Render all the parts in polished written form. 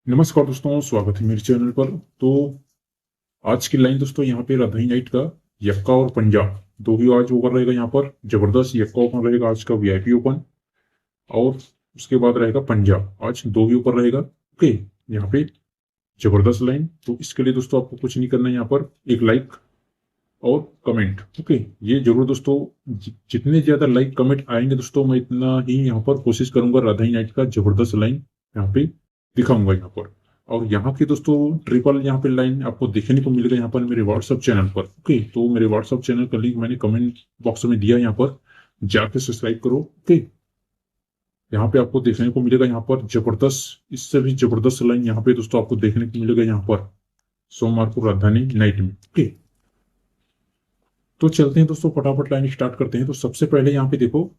नमस्कार दोस्तों, स्वागत है मेरे चैनल पर। तो आज की लाइन दोस्तों यहाँ पे राधाई नाइट का यक्का और पंजाब दो भी आज ओवर रहेगा। यहाँ पर जबरदस्त यक्का ओपन रहेगा आज का वीआईपी ओपन, और उसके बाद रहेगा पंजाब। आज दो भी ऊपर रहेगा। ओके, यहाँ पे जबरदस्त लाइन। तो इसके लिए दोस्तों आपको कुछ नहीं करना है, यहाँ पर एक लाइक और कमेंट। ओके, ये जरूर दोस्तों, जितने ज्यादा लाइक कमेंट आएंगे दोस्तों, मैं इतना ही यहाँ पर कोशिश करूंगा राधाई नाइट का जबरदस्त लाइन यहाँ पे दिखाऊंगा यहाँ पर। और यहाँ की दोस्तों ट्रिपल यहाँ पे लाइन आपको देखने को मिलेगा यहाँ पर मेरे व्हाट्सअप चैनल पर। ओके, तो मेरे व्हाट्सअप चैनल का लिंक मैंने कमेंट बॉक्स में दिया, यहाँ पर जाके सब्सक्राइब करो। ओके, यहाँ पे आपको देखने को मिलेगा यहाँ पर जबरदस्त, इससे भी जबरदस्त लाइन यहाँ पे दोस्तों आपको देखने को मिलेगा यहाँ पर सोमवार को राजधानी नाइट में। ओके, तो चलते हैं दोस्तों, फटाफट लाइन स्टार्ट करते हैं। तो सबसे पहले यहाँ पे देखो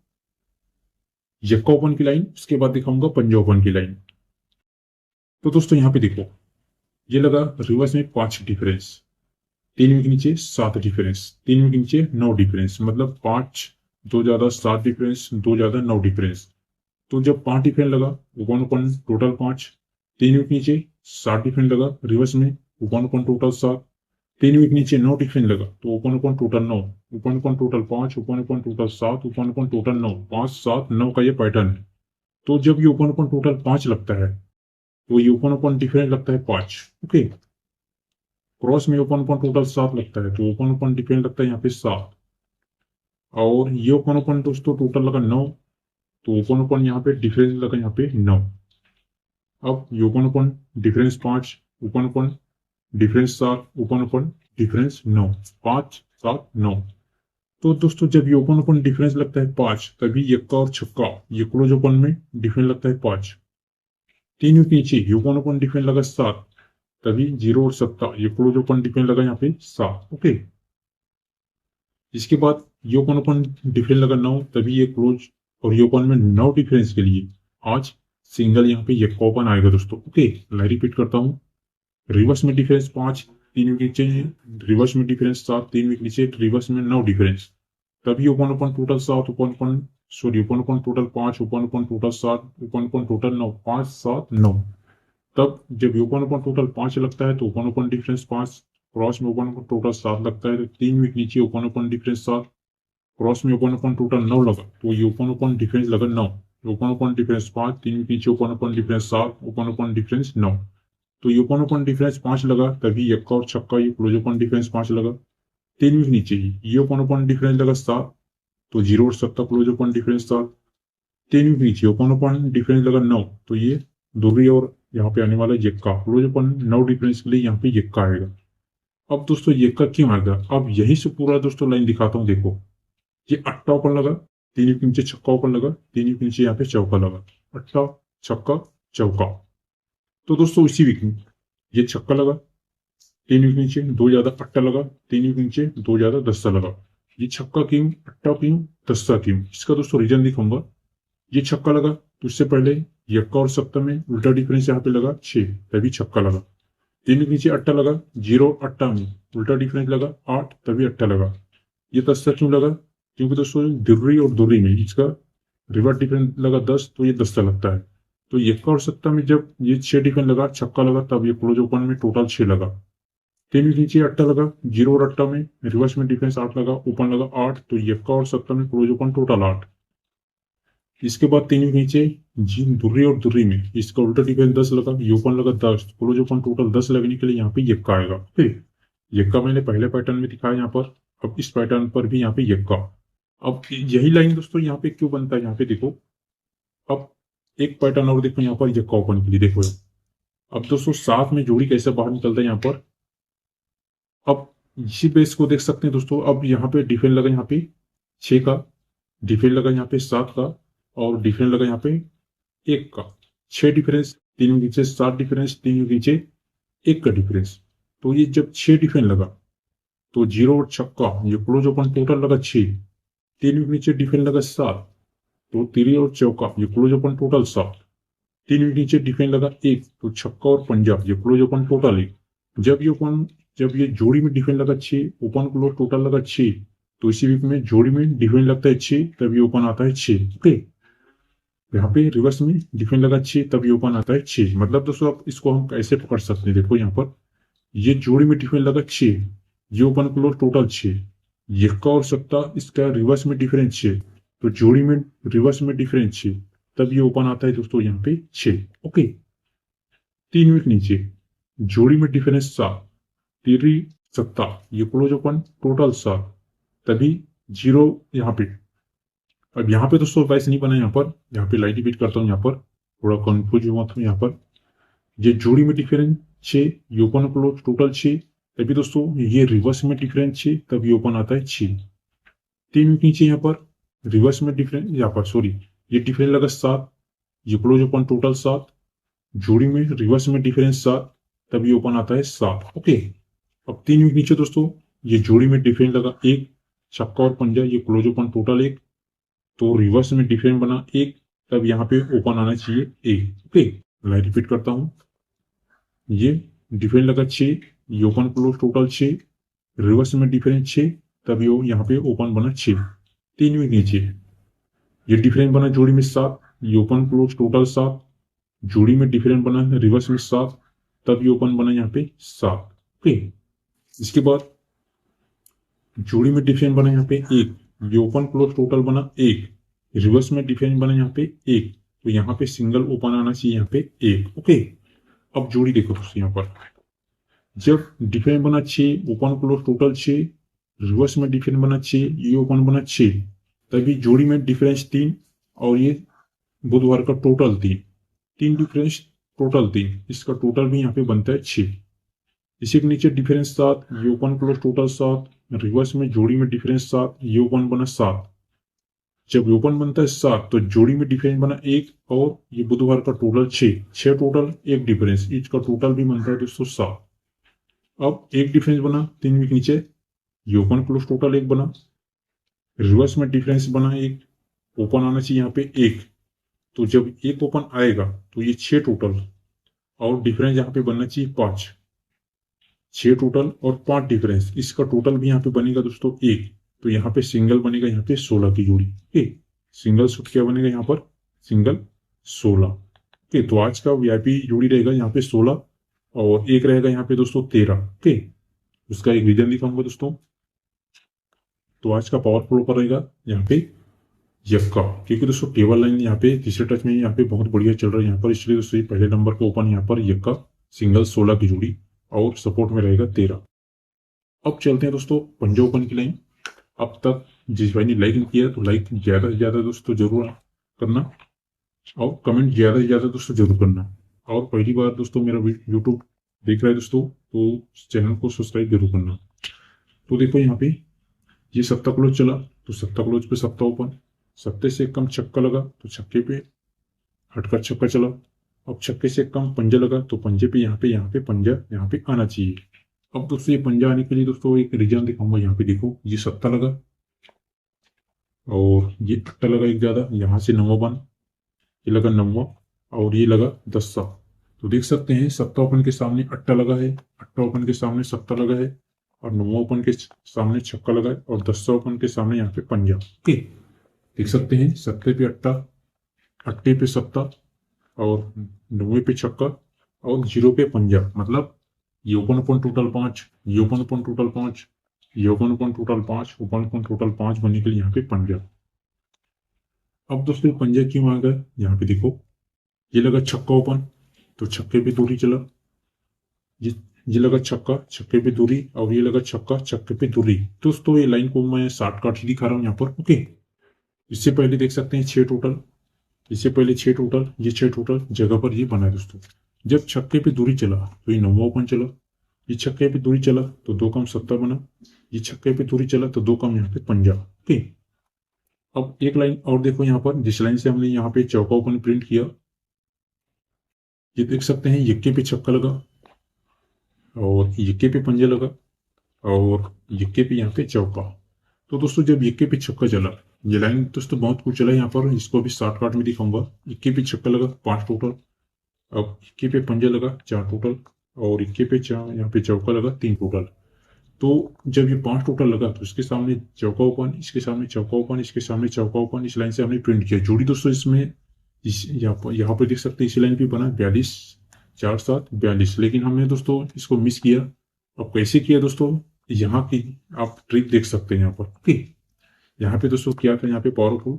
यक्का ओपन की लाइन, उसके बाद दिखाऊंगा पंजाब ओपन की लाइन। तो दोस्तों यहाँ पे देखो, ये लगा रिवर्स में 5 डिफरेंस, 3 वीक नीचे 7 डिफरेंस, 3 वीक नीचे 9 डिफरेंस, मतलब 5 दो ज्यादा 7 डिफरेंस, दो ज्यादा 9 डिफरेंस। तो जब 5 डिफरेंस लगा ओपन ओपन टोटल 5, 3 वीक नीचे 7 डिफरेंस लगा रिवर्स में ओपन ओपन टोटल 7, 3 वीक नीचे 9 डिफरेंस लगा तो open open total 9, open open total 5, open open total 7, open open total 9, 5 7 9 का ये पैटर्न है। तो जब ये ओपन ओपन टोटल 5 लगता है तो ये ओपन ओपन डिफरेंस लगता है 5। ओके, क्रॉस में ओपन ओपन टोटल 7 लगता है तो ओपन ओपन डिफरेंस लगता है यहाँ पे 7। और ये ओपन ओपन दोस्तों टोटल लगा 9, तो ओपन ओपन यहाँ पे डिफरेंस लगा यहाँ पे 9। अब ये open open difference 5, open open difference 7, open open difference 9, 5 7 9। तो दोस्तों जब ये ओपन ओपन डिफरेंस लगता है 5, तभी यक्का और छक्का ये क्लोज ओपन में डिफरेंस लगता है 5। 3 वीक नीचे ये ओपन ओपन डिफरेंस लगा 7, तभी 0 और 7 ये क्लोज ओपन डिफरेंस लगा यहाँ पे 7। ओके, इसके बाद ये ओपन ओपन डिफरेंस लगा 9, तभी ये क्लोज, और ये ओपन में 9 डिफरेंस के लिए आज सिंगल यहाँ पे यक्का ओपन आएगा दोस्तों। ओके, मैं रिपीट करता हूँ, रिवर्स में डिफरेंस 5, 3 वीक नीचे रिवर्स में डिफरेंस 7, 3 वीक नीचे रिवर्स में 9 डिफरेंस, तभी open open total 7, open open sorry open open total 5, open open total 7, open open total 9, 5 7 9। तब जब ओपन ओपन टोटल 5 लगता है तो ओपन ओपन डिफरेंस 5, क्रॉस में ओपन ओपन टोटल 7 लगता है तो 3 वीक नीचे ओपन ओपन डिफरेंस 7, क्रॉस में ओपन ओपन टोटल 9 लगा तो ये ओपन ओपन डिफरेंस लगा 9, ओपन ओपन डिफरेंस 5, 3 वीक नीचे open open difference 7, open open difference 9। तो ये ओपन ओपन डिफरेंस 5 लगा, तभी यक्का और छक्का ये क्लोज ओपन डिफरेंस 5 लगा। 3 वीक नीचे ही ये ओपन ओपन डिफरेंस लगा 7, तो 0 और 7 क्लोज ओपन डिफरेंस 7। 3 वीक नीचे ओपन ओपन डिफरेंस लगा 9, तो ये दूरी और यहाँ पे आने वाला यक्का क्लोज ओपन 9 डिफरेंस के लिए यहाँ पे यक्का आएगा। अब दोस्तों यक्का क्यों आएगा, अब यहीं से पूरा दोस्तों लाइन दिखाता हूँ। देखो, ये अट्टा ओपन लगा, 3 वीक नीचे छक्का ओपन लगा, 3 वीक नीचे यहाँ पे चौका लगा, अट्टा छक्का चौका। तो दोस्तों इसी वीक में ये छक्का लगा, 3 वीक नीचे दो ज्यादा अट्टा लगा, 3 वीक नीचे दो ज्यादा दस्ता लगा। ये छक्का क्यों, अट्टा क्यों, दस्ता क्यों, इसका दोस्तों रीजन दिखाऊंगा। ये छक्का लगा तो इससे पहले यक्का और सप्तम में उल्टा डिफरेंस यहाँ पे लगा 6, तभी छक्का लगा। 3 के नीचे अट्टा लगा, 0 अट्टा में उल्टा डिफरेंस लगा 8, तभी अट्टा लगा। ये दस्ता क्यों लगा, क्योंकि दोस्तों दुर्री और दुर्री में इसका रिवर्स डिफरेंस लगा 10, तो ये दस्ता लगता है। तो यक्का और सत्ता में जब ये 6 डिफरेंस लगा, छक्का लगा, तब ये क्लोज ओपन में टोटल 6 लगा। 3 के नीचे अट्टा लगा, 0 और अट्टा में रिवर्स में डिफरेंस 8 लगा, ओपन लगा 8, तो यक्का और सत्ता में क्लोज ओपन टोटल 8। इसके बाद 3 के नीचे जी दुर्री और दुर्री में इसका उल्टा डिफरेंस 10 लगा, ये ओपन लगा 10, क्लोज ओपन टोटल 10 लगने के लिए यहाँ पे यक्का आएगा। ठीक, यक्का मैंने पहले पैटर्न में दिखाया यहाँ पर, अब इस पैटर्न पर भी यहाँ पे यक्का। अब यही लाइन दोस्तों यहाँ पे क्यों बनता है, यहाँ पे देखो। अब एक पैटर्न और देखो यहाँ पर यक्का ओपन के लिए, देखो अब दोस्तों साथ में जोड़ी कैसे बाहर निकलता है यहाँ पर। अब इसी बेस को देख सकते हैं दोस्तों, अब यहाँ पे डिफेंस लगा यहाँ पे 6 का, डिफेंस लगा यहाँ पे 7 का, और डिफरेंस लगा यहाँ पे 1 का। 6 डिफरेंस, 3 के नीचे 7 डिफरेंस, 3 के नीचे 1 का डिफरेंस। तो ये जब 6 डिफरेंस लगा तो 0 और छक्का ये क्लोज ओपन टोटल लगा 6, 3 के नीचे डिफरेंस लगा 7, तो 3 और चौका ये क्लोज ओपन टोटल 7, 3 के नीचे डिफरेंस लगा 1, तो छक्का और पंजाब ये क्लोज ओपन टोटल 1। जब ये जोड़ी में डिफरेंस लगा 6, ओपन क्लोज टोटल लगा 6, तो इसी वीक में जोड़ी में डिफरेंस लगता है 6, तभी ओपन आता है 6। ओके, यहाँ पे रिवर्स में डिफेंस लगा 6 तब ये ओपन आता है 6। मतलब दोस्तों आप इसको हम कैसे पकड़ सकते हैं, देखो यहाँ पर ये जोड़ी में डिफेंस लगा 6, ये ओपन क्लोज टोटल 6, यक्का और सत्ता इसका रिवर्स में डिफरेंस 6, तो जोड़ी में रिवर्स में डिफरेंस 6 तब ये ओपन आता है दोस्तों यहाँ पे 6। ओके, 3 वीक नीचे जोड़ी में डिफरेंस 7, तेरी सत्ता ये क्लोज ओपन टोटल 7 तभी 0 यहाँ पे। अब यहाँ पे दोस्तों वैसे नहीं बना, यहाँ पे लाइट रिपीट करता हूँ, यहाँ पर थोड़ा कंफ्यूज हुआ था। यहाँ पर ये जोड़ी में डिफरेंस 6, ये ओपन क्लोज टोटल 6 तभी दोस्तों ये रिवर्स में डिफरेंस 6 तब ये ओपन आता है 6। 3 वीक नीचे यहाँ पर रिवर्स में डिफरेंस, यहाँ पर सॉरी ये डिफरेंस लगा 7, ये क्लोज ओपन टोटल 7, जोड़ी में रिवर्स में डिफरेंस 7 तब ये ओपन आता है 7। ओके, अब 3 वीक नीचे दोस्तों ये जोड़ी में डिफरेंस लगा 1, छक्का और पंजा ये क्लोज ओपन टोटल 1, तो रिवर्स में डिफरेंस बना 1 तब यहाँ पे ओपन आना चाहिए 1। ओके, मैं रिपीट करता हूं, ये डिफरेंस लगा 6, ये ओपन क्लोज टोटल 6, रिवर्स में डिफरेंस 6 तब ये यहाँ पे ओपन बना 6। 3 वीक नीचे ये डिफरेंस बना जोड़ी में 7, ये ओपन क्लोज टोटल 7, जोड़ी में डिफरेंस बना रिवर्स में 7 तब ये ओपन बना यहाँ पे 7। ओके, इसके बाद जोड़ी में डिफरेंस बना यहाँ पे 1, ये ओपन क्लोज टोटल बना 1, रिवर्स में डिफरेंस बना यहाँ पे 1, तो यहाँ पे सिंगल ओपन आना चाहिए यहाँ पे 1। ओके, अब जोड़ी देखो दोस्तों, यहाँ पर जब डिफरेंस बना 6, ओपन क्लोज टोटल 6, रिवर्स में डिफरेंस बना 6, ये ओपन बना 6 तभी जोड़ी में डिफरेंस 3 और ये बुधवार का टोटल 3 डिफरेंस टोटल 3, इसका टोटल भी यहाँ पे बनता है 6। इसी के नीचे डिफरेंस 7, ये ओपन क्लोज टोटल 7, रिवर्स में जोड़ी में डिफरेंस 7, ये ओपन बना 7, जब ओपन बनता है 7 तो जोड़ी में डिफरेंस बना 1 और ये बुधवार का टोटल 6 टोटल 1 डिफरेंस, ईच का टोटल भी बनता है दोस्तों 7। अब एक डिफरेंस बना 3 वीक नीचे, ये ओपन क्लोज टोटल 1 बना, रिवर्स में डिफरेंस बना 1, ओपन आना चाहिए यहाँ पे 1, तो जब 1 ओपन आएगा तो ये 6 टोटल और डिफरेंस यहाँ पे बनना चाहिए 5, 6 टोटल और 5 डिफरेंस, इसका टोटल भी यहाँ पे बनेगा दोस्तों 1, तो यहाँ पे सिंगल बनेगा यहाँ पे 16 की जोड़ी। ओके, सिंगल सूट क्या बनेगा यहाँ पर, सिंगल 16। ओके, तो आज का वीआईपी जोड़ी रहेगा यहाँ पे 16 और एक रहेगा यहाँ पे दोस्तों 13। ओके, उसका एक रीजन दिखाऊंगा दोस्तों। तो आज का पावर फ्लो पर रहेगा यहाँ पे यक्का, क्योंकि दोस्तों टेबल लाइन यहाँ पे तीसरे टच में यहाँ पे बहुत बढ़िया चल रहा है यहाँ पर, इसलिए दोस्तों पहले नंबर को ओपन यहाँ पर यक्का सिंगल 16 की जोड़ी और सपोर्ट में रहेगा 13। अब चलते हैं दोस्तों पंजा ओपन की लाइन। अब तक जिस भाई ने लाइक नहीं किया तो लाइक ज्यादा से ज्यादा दोस्तों जरूर करना और कमेंट ज्यादा से ज्यादा दोस्तों जरूर करना, और पहली बार दोस्तों मेरा यूट्यूब देख रहा है दोस्तों तो चैनल को सब्सक्राइब जरूर करना। तो देखो यहाँ पे ये सत्ता क्लोज चला तो सत्ता क्लोज पे सत्ता ओपन, सत्ते से कम छक्का लगा तो छक्के पे हटकर छक्का चला, अब छक्के से कम पंजा लगा तो पंजे पे यहाँ पे पंजा यहाँ पे आना चाहिए। अब दोस्तों ये पंजा आने के लिए दोस्तों एक रीजन दिखाऊंगा, यहाँ पे देखो ये सत्ता लगा और ये अट्टा लगा एक ज्यादा, यहाँ से 9वां बन, ये लगा 9वां और ये लगा 10वां, तो देख सकते हैं सत्ता ओपन के सामने अट्टा लगा है, अट्टा ओपन के सामने सत्ता लगा है और 9वां ओपन के सामने छक्का लगा है और 10वां ओपन के सामने यहाँ पे पंजा। ओके, देख सकते हैं सत्ते पे अट्टा, अट्टे पे सत्ता और 9वें पे छक्का और 0 पे पंजा, मतलब ये ओपन टोटल 5, ये ओपन टोटल 5, ये ओपन टोटल 5, ओपन टोटल 5 बनने के लिए यहाँ पे पंजा। अब दोस्तों पंजा क्यों आ गया, यहाँ पे देखो ये लगा छक्का ओपन तो छक्के पे दूरी चला, ये लगा छक्का छक्के पे दूरी और ये लगा छक्का छक्के पे दूरी। दोस्तों ये लाइन को मैं शॉर्टकट ही दिखा रहा हूँ यहाँ पर। ओके, इससे पहले देख सकते हैं 6 टोटल, इससे पहले 6 टोटल, ये 6 टोटल जगह पर ये बना है दोस्तों। जब छक्के पे दूरी चला तो ये 9वां ओपन चला, ये छक्के पे दूरी चला तो 2 कम सत्ता बना, ये छक्के पे दूरी चला तो 2 कम यहाँ पे पंजा। ओके, अब एक लाइन और देखो यहाँ पर, जिस लाइन से हमने यहाँ पे चौका ओपन प्रिंट किया, ये देख सकते हैं यक्के पे छक्का लगा और यक्के पे पंजा लगा और यक्के पे यहाँ पे चौका। तो दोस्तों जब यक्के पे छक्का चला, ये लाइन दोस्तों बहुत कुछ चला यहाँ पर, इसको भी शॉर्टकट में दिखाऊंगा। यक्के पे छक्का लगा 5 टोटल, अब यक्के पे पंजा लगा 4 टोटल और यक्के पे यहाँ पे चौका लगा 3 टोटल। तो जब ये 5 टोटल लगा तो इसके सामने चौका ओपन, इसके सामने चौका ओपन, इसके सामने चौका ओपन, इस लाइन से हमने प्रिंट किया जोड़ी। दोस्तों इसमें यहाँ पर देख सकते हैं इसी लाइन पे बना 42 4 7 42, लेकिन हमने दोस्तों इसको मिस किया। अब कैसे किया दोस्तों, यहाँ की आप ट्रिक देख सकते हैं यहाँ पर। ओके, यहाँ पे दोस्तों क्या था, यहाँ पे पावरफुल,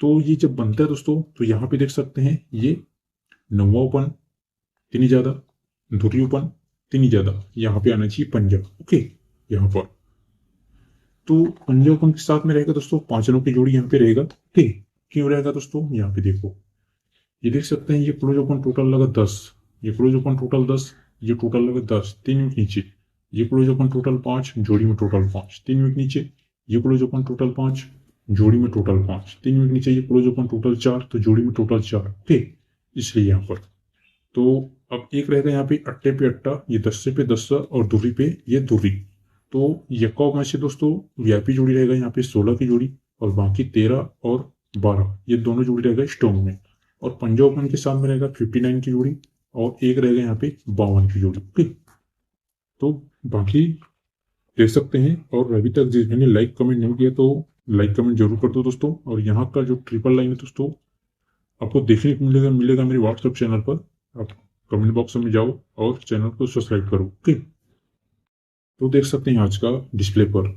तो ये जब बनता है दोस्तों तो यहाँ पे देख सकते हैं ये नौवा ओपन तीन ही ज्यादा, धुरी ओपन तीन ही ज्यादा, यहाँ पे आना चाहिए पंजा। ओके, यहाँ पर तो पंजा ओपन के साथ में रहेगा दोस्तों, पांचों की जोड़ी यहाँ पे रहेगा। ओके, क्यों रहेगा दोस्तों, यहाँ पे देखो, ये देख सकते हैं ये क्लोज ओपन टोटल लगा 10, ये क्लोज ओपन टोटल 10, ये टोटल लगा 10, 3 वीक नीचे, ये क्लोज ओपन टोटल 5, जोड़ी में टोटल 5, 3 वीक नीचे, ये क्लोज ओपन टोटल 5, जोड़ी में टोटल 5, 3 वीक नीचे, ये क्लोज ओपन टोटल 4, तो जोड़ी में टोटल 4। ठीक, इसलिए यहाँ पर तो अब एक रहेगा यहाँ पे अट्टे पे अट्टा, ये 10 पे 10 और दूरी पे ये दूरी। तो यक्का में से दोस्तों वीआईपी जोड़ी रहेगा यहाँ पे 16 की जोड़ी, और बाकी 13 और 12 ये दोनों जोड़ी रहेगा स्ट्रॉन्ग में, और पंजा ओपन के साथ में रहेगा 59 की जोड़ी, और एक रहेगा यहाँ पे 52 की जोड़ी। ठीक, तो बाकी देख सकते हैं। और अभी तक जिन्होंने लाइक कमेंट नहीं किया तो लाइक कमेंट जरूर कर दो दोस्तों। और यहाँ का जो ट्रिपल लाइन है दोस्तों आपको देखने को मिलेगा मेरे व्हाट्सएप चैनल पर, आप कमेंट बॉक्स में जाओ और चैनल को सब्सक्राइब करो। ठीक, तो देख सकते हैं आज का डिस्प्ले पर